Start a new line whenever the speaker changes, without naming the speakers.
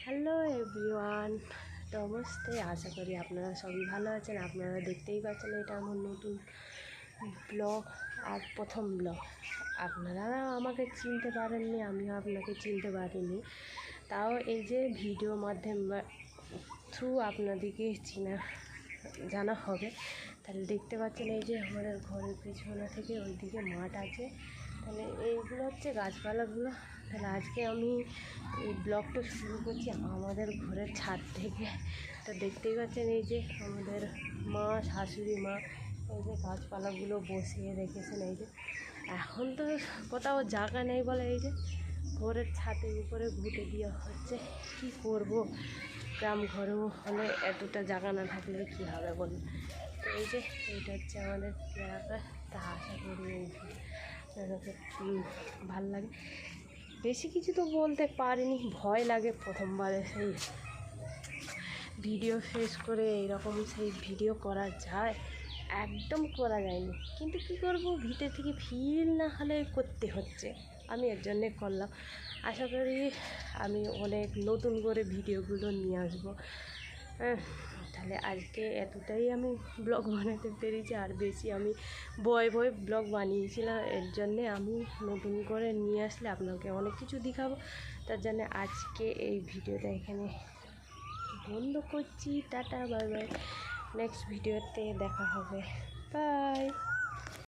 Hello everyone, namaste. আশা করি আপনারা সবই ভালো আছেন। আপনারা দেখতেই পাচ্ছেন এটা আমার নতুন ব্লগ আর প্রথম ব্লগ। আপনারা আমাকে চিনতে পারেননি, আমিও আপনাকে চিনতে পারিনি, তাও এই যে ভিডিও মাধ্যম থ্রু আপনাদেরকে জানা হবে। তাহলে দেখতে পাচ্ছেন এই যে আমাদের ঘরের পেছনে থেকে ওইদিকে মাঠ আছে, তাহলে এইগুলো হচ্ছে গাছপালাগুলো। তাহলে আজকে আমি এই ব্লগটা শুরু করছি আমাদের ঘরের ছাদ থেকে। তো দেখতেই পাচ্ছেন এই যে আমাদের মা, শাশুড়ি মা এই যে গাছপালাগুলো বসিয়ে রেখেছেন। এই যে এখন তো কোথাও জায়গা নেই বলে এই যে ঘরের ছাদের উপরে ঘুঁটে দেওয়া হচ্ছে। কি করব, গ্রাম ঘরেও হলে এতটা জায়গা না থাকলে কী হবে বলুন। তো এই যে এইটা হচ্ছে আমাদের এলাকা। তা আশা করি ভাল লাগে। বেশি কিছু তো বলতে পারিনি, ভয় লাগে প্রথমবারে সেই ভিডিও শেষ করে এইরকম সেই ভিডিও করা যায়, একদম করা যায়নি। কিন্তু কি করব, ভিতর থেকে ফিল না হলে করতে হচ্ছে। আমি এর জন্যে করলাম। আশা করি আমি অনেক নতুন করে ভিডিওগুলো নিয়ে আসবো। তাহলে আজকে এতটাই আমি ব্লগ বানাতে পেরেছি। আর বেশি আমি ভয় ব্লগ বানিয়েছিলাম, এর জন্যে আমি নতুন করে নিয়ে আসলে আপনাকে অনেক কিছু দেখাবো। তার জন্য আজকে এই ভিডিওটা এখানে বন্ধ করছি। Tata, bye bye. নেক্সট ভিডিওতে দেখা হবে। বাই।